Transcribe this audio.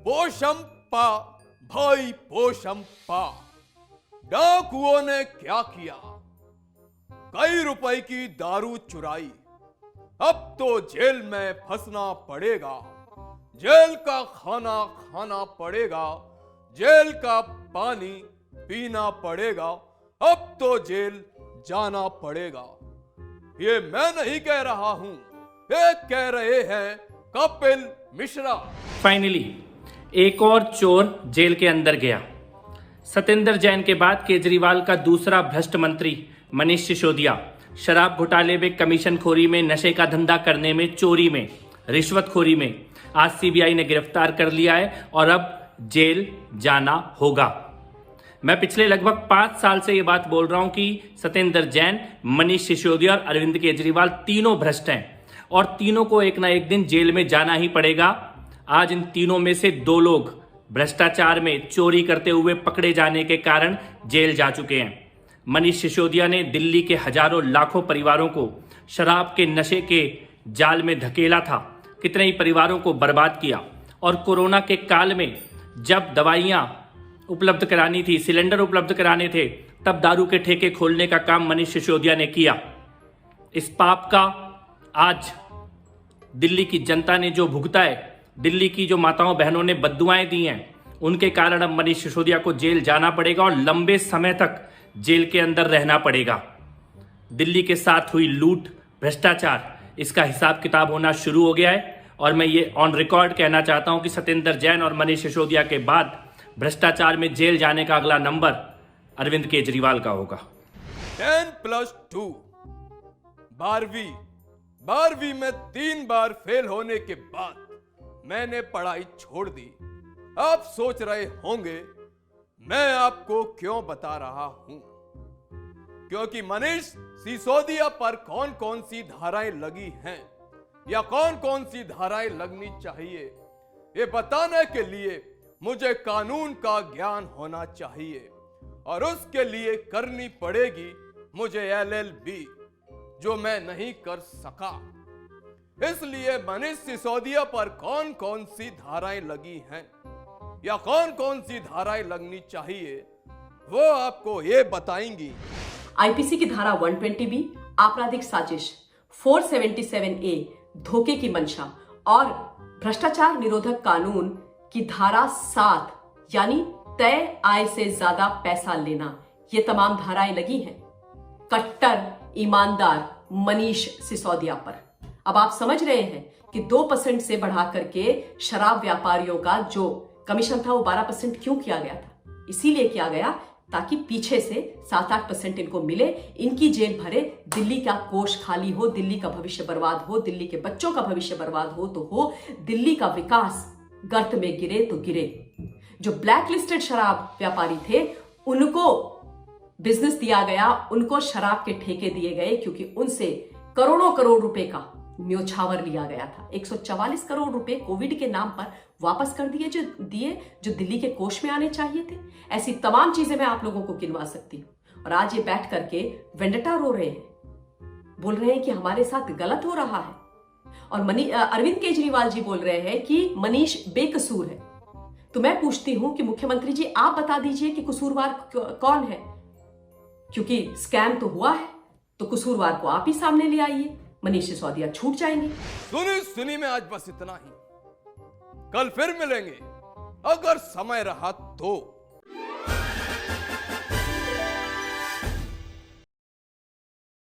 पोशंपा भाई पोशंपा, डाकुओं ने क्या किया? कई रुपए की दारू चुराई। अब तो जेल में फंसना पड़ेगा, जेल का खाना खाना पड़ेगा, जेल का पानी पीना पड़ेगा, अब तो जेल जाना पड़ेगा। ये मैं नहीं कह रहा हूं, ये कह रहे हैं कपिल मिश्रा। फाइनली एक और चोर जेल के अंदर गया। सत्येंद्र जैन के बाद केजरीवाल का दूसरा भ्रष्ट मंत्री मनीष सिसोदिया शराब घोटाले में, कमीशनखोरी में, नशे का धंधा करने में, चोरी में, रिश्वतखोरी में आज सीबीआई ने गिरफ्तार कर लिया है और अब जेल जाना होगा। मैं पिछले लगभग 5 साल से ये बात बोल रहा हूं कि सत्येंद्र जैन, मनीष सिसोदिया और अरविंद केजरीवाल तीनों भ्रष्ट हैं और तीनों को एक ना एक दिन जेल में जाना ही पड़ेगा। आज इन तीनों में से 2 लोग भ्रष्टाचार में, चोरी करते हुए पकड़े जाने के कारण जेल जा चुके हैं। मनीष सिसोदिया ने दिल्ली के हजारों लाखों परिवारों को शराब के नशे के जाल में धकेला था, कितने ही परिवारों को बर्बाद किया। और कोरोना के काल में जब दवाइयां उपलब्ध करानी थी, सिलेंडर उपलब्ध कराने थे, तब दारू के ठेके खोलने का काम मनीष सिसोदिया ने किया। इस पाप का आज दिल्ली की जनता ने जो भुगता है, दिल्ली की जो माताओं बहनों ने बद्दुआएं दी हैं, उनके कारण अब मनीष सिसोदिया को जेल जाना पड़ेगा और लंबे समय तक जेल के अंदर रहना पड़ेगा। दिल्ली के साथ हुई लूट, भ्रष्टाचार, इसका हिसाब किताब होना शुरू हो गया है और मैं ये ऑन रिकॉर्ड कहना चाहता हूं कि सत्येंद्र जैन और मनीष सिसोदिया के बाद भ्रष्टाचार में जेल जाने का अगला नंबर अरविंद केजरीवाल का होगा। 10+2 12वीं में 3 बार फेल होने के बाद मैंने पढ़ाई छोड़ दी। आप सोच रहे होंगे मैं आपको क्यों बता रहा हूं, क्योंकि मनीष सिसोदिया पर कौन कौन सी धाराएं लगी हैं या कौन कौन सी धाराएं लगनी चाहिए, ये बताने के लिए मुझे कानून का ज्ञान होना चाहिए और उसके लिए करनी पड़ेगी मुझे LLB, जो मैं नहीं कर सका। इसलिए मनीष सिसोदिया पर कौन कौन सी धाराएं लगी हैं या कौन कौन सी धाराएं लगनी चाहिए, वो आपको ये बताएंगी। आईपीसी की धारा 120B आपराधिक साजिश, 477A धोखे की मंशा और भ्रष्टाचार निरोधक कानून की धारा 7 यानी तय आय से ज्यादा पैसा लेना, ये तमाम धाराएं लगी हैं कट्टर ईमानदार मनीष सिसोदिया पर। अब आप समझ रहे हैं कि 2% से बढ़ा करके शराब व्यापारियों का जो कमीशन था वो 12% क्यों किया गया था? इसीलिए किया गया ताकि पीछे से 7-8% इनको मिले, इनकी जेब भरे, दिल्ली का कोष खाली हो, दिल्ली का भविष्य बर्बाद हो, दिल्ली के बच्चों का भविष्य बर्बाद हो तो हो, दिल्ली का विकास गर्त में गिरे तो गिरे। जो ब्लैक लिस्टेड शराब व्यापारी थे उनको बिजनेस दिया गया, उनको शराब के ठेके दिए गए क्योंकि उनसे करोड़ों करोड़ रुपए का न्योछावर लिया गया था। 144 करोड़ रुपए कोविड के नाम पर वापस कर दिए जो दिल्ली के कोष में आने चाहिए थे। ऐसी तमाम चीजें मैं आप लोगों को गिनवा सकती हूं और आज ये बैठ करके वेंडेटा रो रहे हैं, बोल रहे हैं कि हमारे साथ गलत हो रहा है और अरविंद केजरीवाल जी बोल रहे हैं कि मनीष बेकसूर है। तो मैं पूछती हूं कि मुख्यमंत्री जी आप बता दीजिए कि कसूरवार कौन है, क्योंकि स्कैम तो हुआ है तो कसूरवार को आप ही सामने ले आइए, मनीष सिसोदिया छूट जाएंगे। सुनी में आज बस इतना ही, कल फिर मिलेंगे अगर समय रहा तो।